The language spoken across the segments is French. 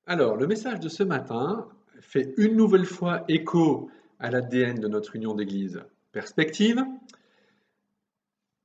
Alors, le message de ce matin fait une nouvelle fois écho à l'ADN de notre union d'église Perspective.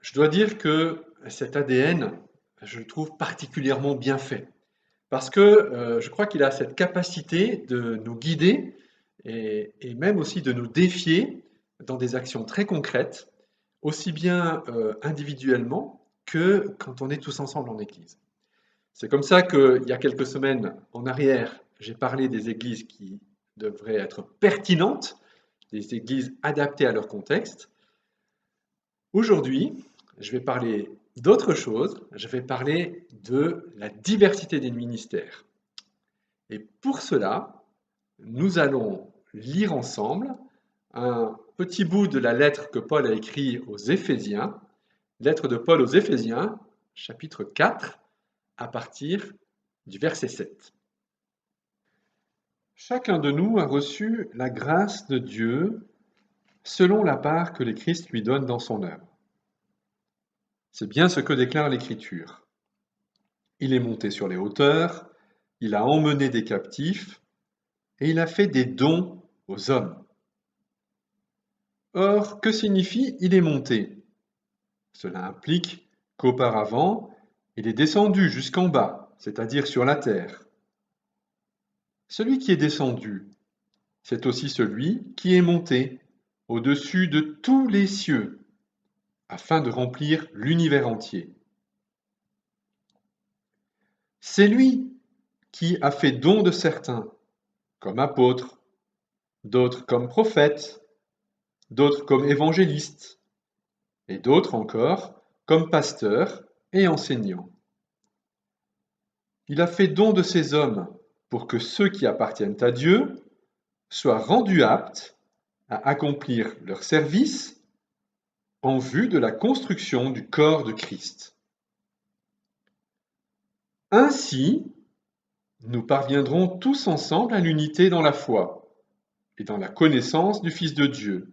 Je dois dire que cet ADN, je le trouve particulièrement bien fait, parce que je crois qu'il a cette capacité de nous guider et même aussi de nous défier dans des actions très concrètes, aussi bien individuellement que quand on est tous ensemble en église. C'est comme ça qu'il y a quelques semaines en arrière, j'ai parlé des églises qui devraient être pertinentes, des églises adaptées à leur contexte. Aujourd'hui, je vais parler d'autre chose, je vais parler de la diversité des ministères. Et pour cela, nous allons lire ensemble un petit bout de la lettre que Paul a écrite aux Éphésiens, lettre de Paul aux Éphésiens, chapitre 4, à partir du verset 7. Chacun de nous a reçu la grâce de Dieu selon la part que le Christ lui donne dans son œuvre. C'est bien ce que déclare l'Écriture. Il est monté sur les hauteurs, il a emmené des captifs, et il a fait des dons aux hommes. Or, que signifie il est monté? Cela implique qu'auparavant, il est descendu jusqu'en bas, c'est-à-dire sur la terre. Celui qui est descendu, c'est aussi celui qui est monté au-dessus de tous les cieux, afin de remplir l'univers entier. C'est lui qui a fait don de certains, comme apôtres, d'autres comme prophètes, d'autres comme évangélistes, et d'autres encore comme pasteurs et enseignants. Il a fait don de ces hommes pour que ceux qui appartiennent à Dieu soient rendus aptes à accomplir leur service en vue de la construction du corps de Christ. Ainsi, nous parviendrons tous ensemble à l'unité dans la foi et dans la connaissance du Fils de Dieu,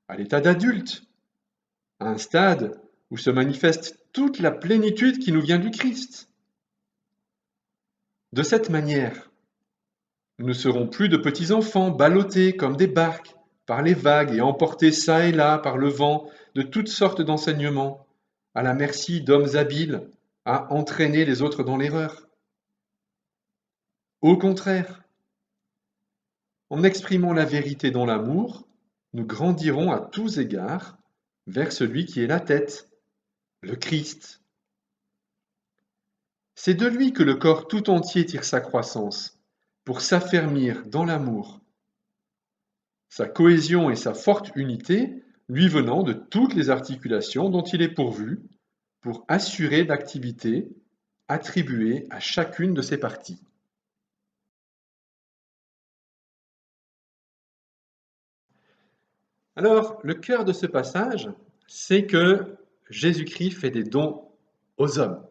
à l'état d'adulte, à un stade où se manifeste toute la plénitude qui nous vient du Christ. De cette manière, nous ne serons plus de petits enfants ballottés comme des barques par les vagues et emportés çà et là par le vent de toutes sortes d'enseignements, à la merci d'hommes habiles à entraîner les autres dans l'erreur. Au contraire, en exprimant la vérité dans l'amour, nous grandirons à tous égards vers celui qui est la tête, le Christ. C'est de lui que le corps tout entier tire sa croissance, pour s'affermir dans l'amour, sa cohésion et sa forte unité lui venant de toutes les articulations dont il est pourvu, pour assurer l'activité attribuée à chacune de ses parties. Alors, le cœur de ce passage, c'est que Jésus-Christ fait des dons aux hommes.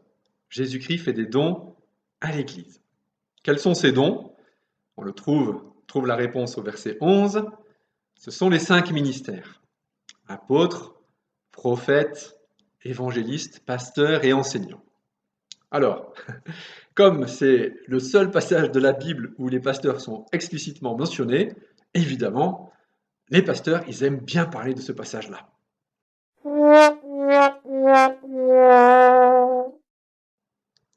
Jésus-Christ fait des dons à l'Église. Quels sont ces dons? On trouve la réponse au verset 11. Ce sont les 5 ministères. Apôtres, prophètes, évangélistes, pasteurs et enseignants. Alors, comme c'est le seul passage de la Bible où les pasteurs sont explicitement mentionnés, évidemment, les pasteurs, ils aiment bien parler de ce passage-là.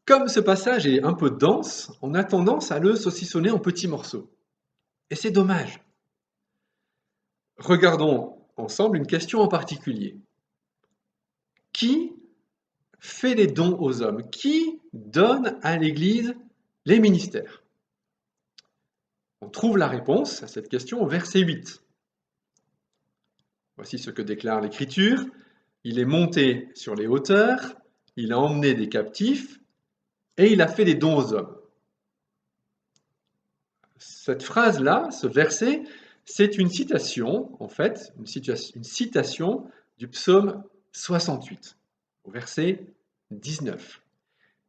Comme ce passage est un peu dense, on a tendance à le saucissonner en petits morceaux. Et c'est dommage. Regardons ensemble une question en particulier. Qui fait les dons aux hommes? Qui donne à l'Église les ministères? On trouve la réponse à cette question au verset 8. Voici ce que déclare l'Écriture. Il est monté sur les hauteurs, il a emmené des captifs et il a fait des dons aux hommes. Cette phrase-là, ce verset, c'est une citation, en fait, une citation du psaume 68, au verset 19.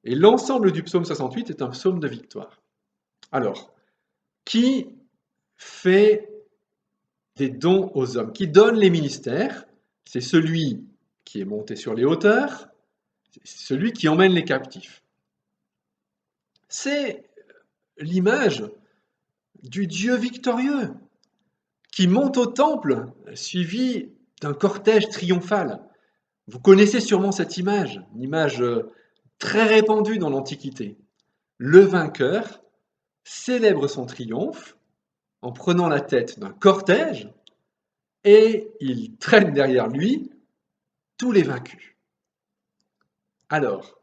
Et l'ensemble du psaume 68 est un psaume de victoire. Alors, qui fait des dons aux hommes? Qui donne les ministères? C'est celui qui est monté sur les hauteurs, c'est celui qui emmène les captifs. C'est l'image du Dieu victorieux qui monte au temple suivi d'un cortège triomphal. Vous connaissez sûrement cette image, une image très répandue dans l'Antiquité. Le vainqueur célèbre son triomphe en prenant la tête d'un cortège et il traîne derrière lui tous les vaincus. Alors,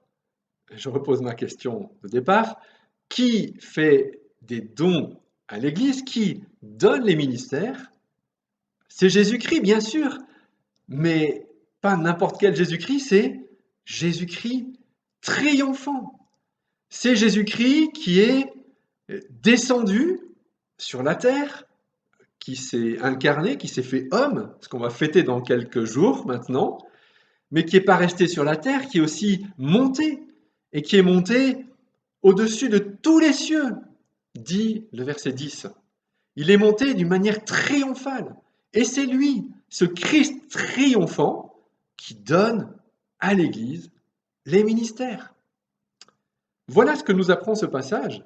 je repose ma question de départ. Qui fait des dons à l'Église? Qui donne les ministères? C'est Jésus-Christ, bien sûr, mais pas n'importe quel Jésus-Christ, c'est Jésus-Christ triomphant. C'est Jésus-Christ qui est descendu sur la terre, qui s'est incarné, qui s'est fait homme, ce qu'on va fêter dans quelques jours maintenant, mais qui n'est pas resté sur la terre, qui est aussi monté, et qui est monté au-dessus de tous les cieux, dit le verset 10. Il est monté d'une manière triomphale. Et c'est lui, ce Christ triomphant, qui donne à l'Église les ministères. Voilà ce que nous apprend ce passage,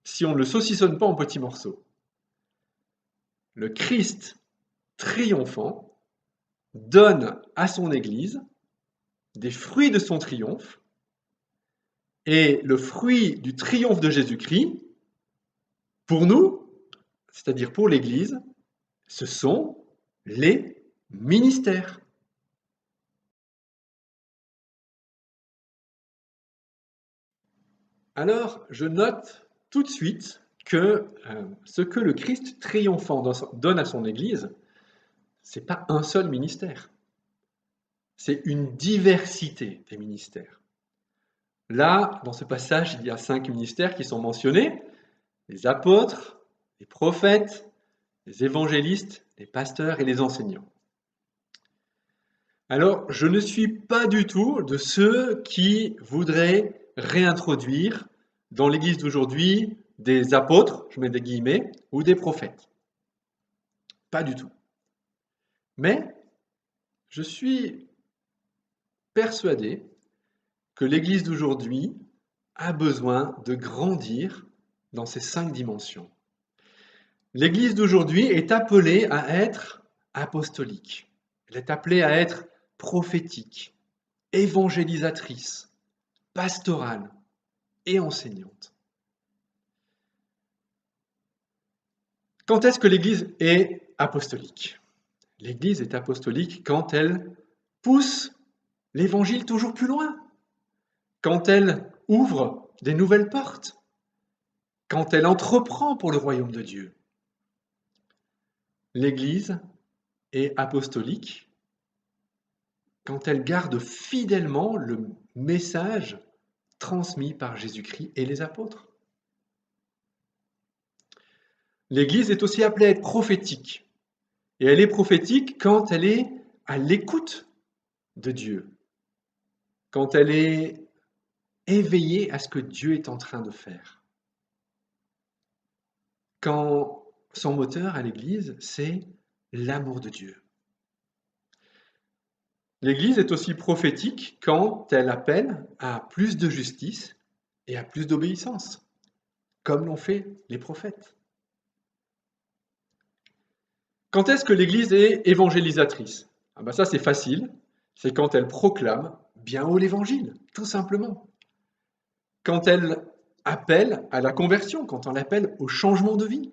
si on ne le saucissonne pas en petits morceaux. Le Christ triomphant donne à son Église des fruits de son triomphe, et le fruit du triomphe de Jésus-Christ, pour nous, c'est-à-dire pour l'Église, ce sont les ministères. Alors, je note tout de suite que ce que le Christ triomphant donne à son Église, ce n'est pas un seul ministère. C'est une diversité des ministères. Là, dans ce passage, il y a 5 ministères qui sont mentionnés, les apôtres, les prophètes, les évangélistes, les pasteurs et les enseignants. Alors, je ne suis pas du tout de ceux qui voudraient réintroduire dans l'Église d'aujourd'hui des apôtres, je mets des guillemets, ou des prophètes. Pas du tout. Mais je suis persuadé que l'Église d'aujourd'hui a besoin de grandir dans ces 5 dimensions. L'Église d'aujourd'hui est appelée à être apostolique. Elle est appelée à être prophétique, évangélisatrice, pastorale et enseignante. Quand est-ce que l'Église est apostolique? L'Église est apostolique quand elle pousse l'Évangile toujours plus loin, quand elle ouvre des nouvelles portes, quand elle entreprend pour le royaume de Dieu. L'Église est apostolique quand elle garde fidèlement le message transmis par Jésus-Christ et les apôtres. L'Église est aussi appelée à être prophétique. Et elle est prophétique quand elle est à l'écoute de Dieu, quand elle est éveillée à ce que Dieu est en train de faire. Quand son moteur à l'Église, c'est l'amour de Dieu. L'Église est aussi prophétique quand elle appelle à plus de justice et à plus d'obéissance, comme l'ont fait les prophètes. Quand est-ce que l'Église est évangélisatrice? Ça c'est facile, c'est quand elle proclame bien haut l'Évangile, tout simplement. Quand elle appelle à la conversion, quand elle appelle au changement de vie.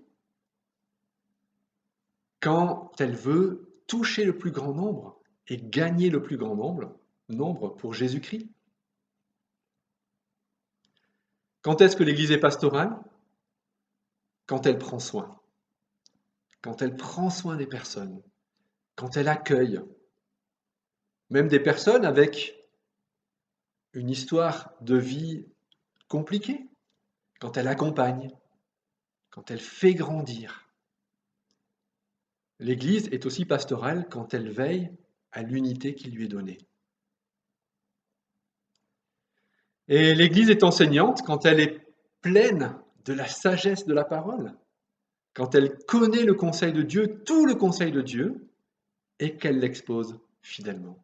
Quand elle veut toucher le plus grand nombre et gagner le plus grand nombre pour Jésus-Christ. Quand est-ce que l'Église est pastorale? Quand elle prend soin. Quand elle prend soin des personnes. Quand elle accueille. Même des personnes avec une histoire de vie compliquée. Quand elle accompagne. Quand elle fait grandir. L'Église est aussi pastorale quand elle veille à l'unité qui lui est donnée. Et l'Église est enseignante quand elle est pleine de la sagesse de la parole, quand elle connaît le conseil de Dieu, tout le conseil de Dieu, et qu'elle l'expose fidèlement.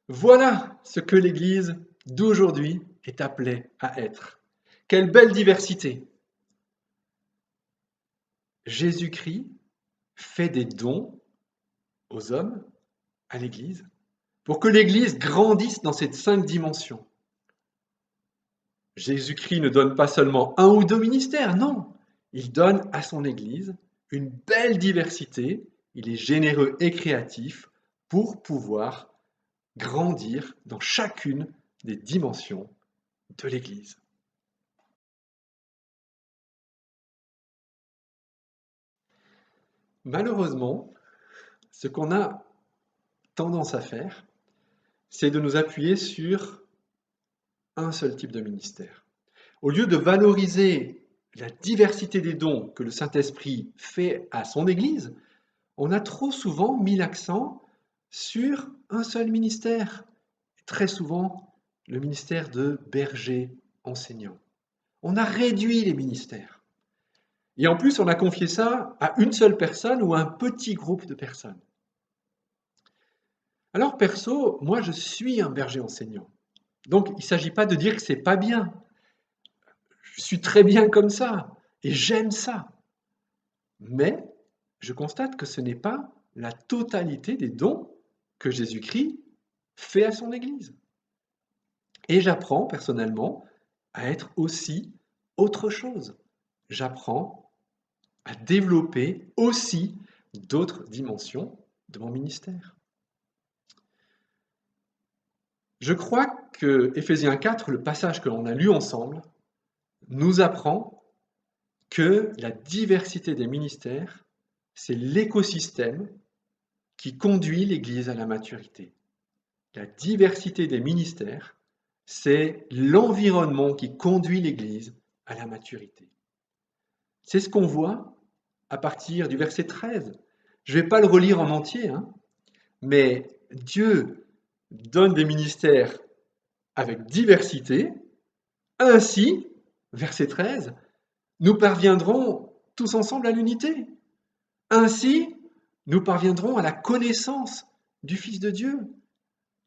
Voilà ce que l'Église d'aujourd'hui est appelée à être. Quelle belle diversité! Jésus-Christ fait des dons aux hommes, à l'Église, pour que l'Église grandisse dans ces 5 dimensions. Jésus-Christ ne donne pas seulement un ou deux ministères, non. Il donne à son Église une belle diversité. Il est généreux et créatif pour pouvoir grandir dans chacune des dimensions de l'Église. Malheureusement, ce qu'on a tendance à faire, c'est de nous appuyer sur un seul type de ministère. Au lieu de valoriser la diversité des dons que le Saint-Esprit fait à son Église, on a trop souvent mis l'accent sur un seul ministère. Très souvent, le ministère de berger enseignant. On a réduit les ministères. Et en plus, on a confié ça à une seule personne ou à un petit groupe de personnes. Alors perso, moi je suis un berger enseignant. Donc il ne s'agit pas de dire que c'est pas bien. Je suis très bien comme ça et j'aime ça. Mais je constate que ce n'est pas la totalité des dons que Jésus-Christ fait à son Église. Et j'apprends personnellement à être aussi autre chose. J'apprends à développer aussi d'autres dimensions de mon ministère. Je crois que Éphésiens 4, le passage que l'on a lu ensemble, nous apprend que la diversité des ministères, c'est l'écosystème qui conduit l'Église à la maturité. La diversité des ministères, c'est l'environnement qui conduit l'Église à la maturité. C'est ce qu'on voit à partir du verset 13. Je ne vais pas le relire en entier, mais Dieu donne des ministères avec diversité. Ainsi, verset 13, nous parviendrons tous ensemble à l'unité. Ainsi, nous parviendrons à la connaissance du Fils de Dieu.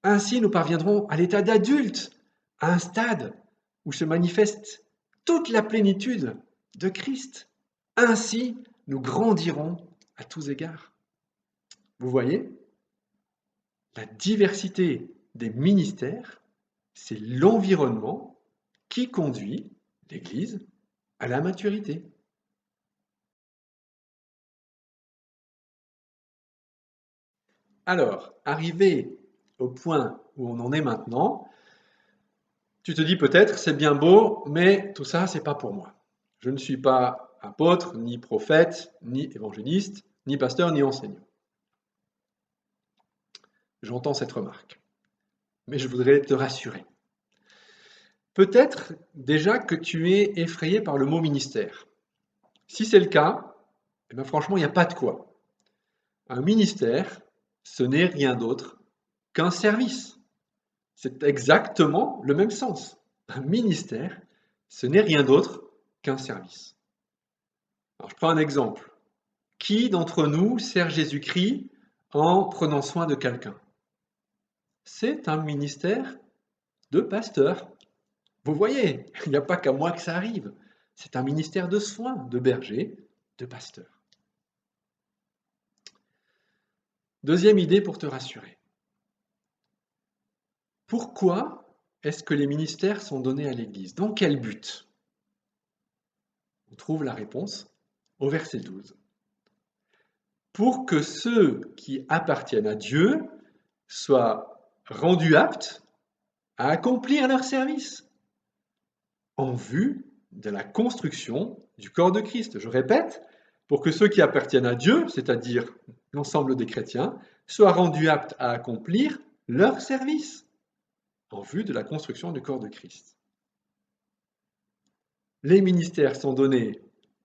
Ainsi, nous parviendrons à l'état d'adulte, à un stade où se manifeste toute la plénitude de Christ. Ainsi, nous grandirons à tous égards. Vous voyez, la diversité des ministères, c'est l'environnement qui conduit l'Église à la maturité. Alors, arrivé au point où on en est maintenant, tu te dis peut-être, c'est bien beau, mais tout ça, c'est pas pour moi. Je ne suis pas apôtre, ni prophète, ni évangéliste, ni pasteur, ni enseignant. J'entends cette remarque, mais je voudrais te rassurer. Peut-être déjà que tu es effrayé par le mot ministère. Si c'est le cas, eh bien franchement, il n'y a pas de quoi. Un ministère, ce n'est rien d'autre qu'un service. C'est exactement le même sens. Un ministère, ce n'est rien d'autre qu'un service. Alors, je prends un exemple. Qui d'entre nous sert Jésus-Christ en prenant soin de quelqu'un? C'est un ministère de pasteur. Vous voyez, il n'y a pas qu'à moi que ça arrive. C'est un ministère de soins, de berger, de pasteur. Deuxième idée pour te rassurer. Pourquoi est-ce que les ministères sont donnés à l'Église? Dans quel but? On trouve la réponse au verset 12. Pour que ceux qui appartiennent à Dieu soient rendus aptes à accomplir leur service en vue de la construction du corps de Christ. Je répète, pour que ceux qui appartiennent à Dieu, c'est-à-dire l'ensemble des chrétiens, soient rendus aptes à accomplir leur service en vue de la construction du corps de Christ. Les ministères sont donnés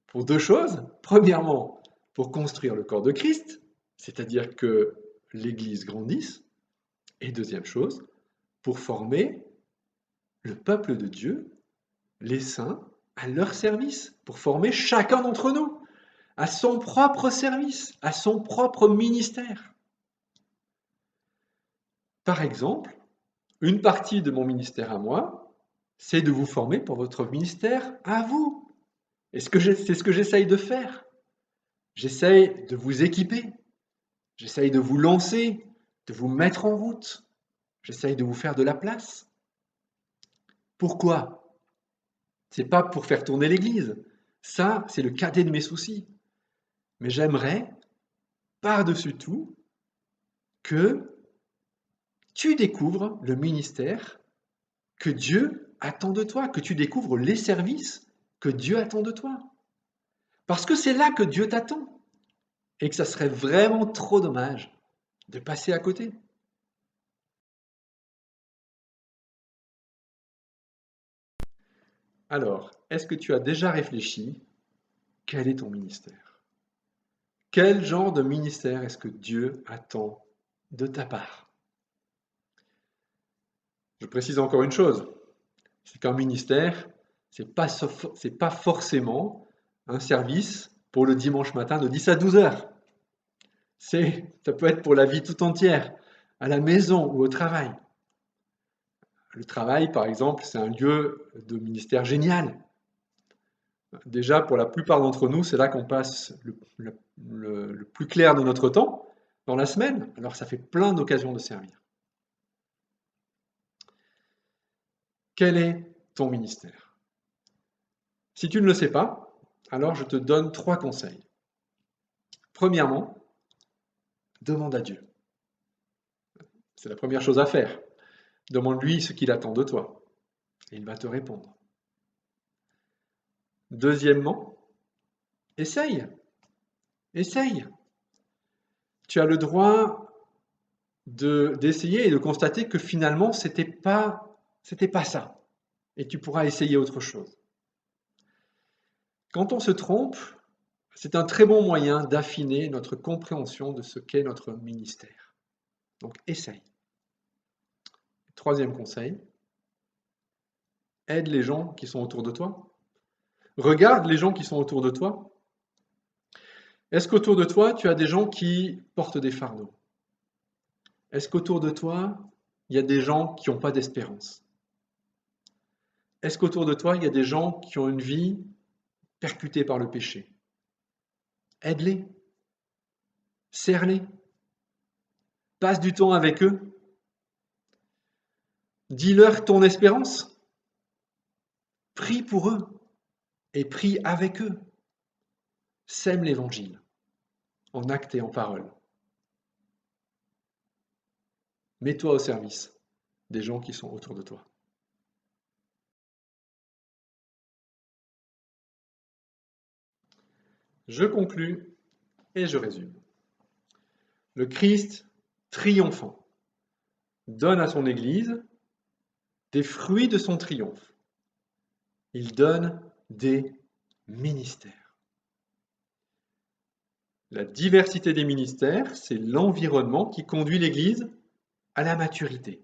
pour deux choses. Premièrement, pour construire le corps de Christ, c'est-à-dire que l'Église grandisse. Et deuxième chose, pour former le peuple de Dieu, les saints, à leur service, pour former chacun d'entre nous à son propre service, à son propre ministère. Par exemple, une partie de mon ministère à moi, c'est de vous former pour votre ministère à vous. Et c'est ce que j'essaye de faire. J'essaye de vous équiper, j'essaye de vous lancer, de vous mettre en route, j'essaye de vous faire de la place. Pourquoi? C'est pas pour faire tourner l'église. Ça, c'est le cadet de mes soucis. Mais j'aimerais, par-dessus tout, que tu découvres le ministère que Dieu attend de toi, que tu découvres les services que Dieu attend de toi. Parce que c'est là que Dieu t'attend. Et que ça serait vraiment trop dommage de passer à côté. Alors, est-ce que tu as déjà réfléchi? Quel est ton ministère? Quel genre de ministère est-ce que Dieu attend de ta part? Je précise encore une chose, c'est qu'un ministère, c'est pas forcément un service pour le dimanche matin de 10 à 12 heures. Ça peut être pour la vie tout entière, à la maison ou au travail. Le travail, par exemple, c'est un lieu de ministère génial. Déjà, pour la plupart d'entre nous, c'est là qu'on passe le plus clair de notre temps, dans la semaine. Alors, ça fait plein d'occasions de servir. Quel est ton ministère? Si tu ne le sais pas, alors je te donne 3 conseils. Premièrement, demande à Dieu. C'est la première chose à faire. Demande-lui ce qu'il attend de toi. Et il va te répondre. Deuxièmement, essaye. Essaye. Tu as le droit d'essayer et de constater que finalement, c'était pas ça. Et tu pourras essayer autre chose. Quand on se trompe, c'est un très bon moyen d'affiner notre compréhension de ce qu'est notre ministère. Donc, essaye. Troisième conseil, aide les gens qui sont autour de toi. Regarde les gens qui sont autour de toi. Est-ce qu'autour de toi, tu as des gens qui portent des fardeaux? Est-ce qu'autour de toi, il y a des gens qui n'ont pas d'espérance? Est-ce qu'autour de toi, il y a des gens qui ont une vie percutée par le péché? Aide-les, serre-les, passe du temps avec eux. Dis-leur ton espérance. Prie pour eux et prie avec eux. Sème l'évangile en actes et en parole. Mets-toi au service des gens qui sont autour de toi. Je conclus et je résume. Le Christ triomphant donne à son Église des fruits de son triomphe. Il donne des ministères. La diversité des ministères, c'est l'environnement qui conduit l'Église à la maturité.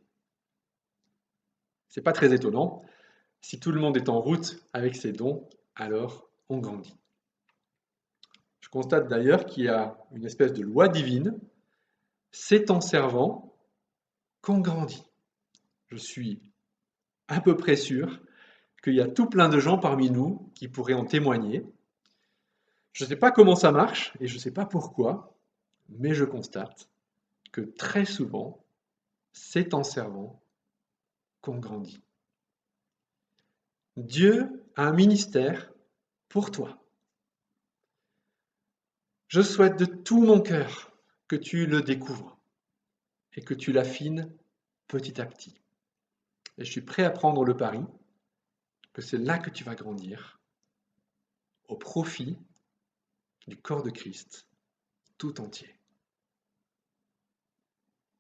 C'est pas très étonnant. Si tout le monde est en route avec ses dons, alors on grandit. Je constate d'ailleurs qu'il y a une espèce de loi divine. C'est en servant qu'on grandit. Je suis à peu près sûr qu'il y a tout plein de gens parmi nous qui pourraient en témoigner. Je ne sais pas comment ça marche et je ne sais pas pourquoi, mais je constate que très souvent, c'est en servant qu'on grandit. Dieu a un ministère pour toi. Je souhaite de tout mon cœur que tu le découvres et que tu l'affines petit à petit. Et je suis prêt à prendre le pari que c'est là que tu vas grandir, au profit du corps de Christ tout entier.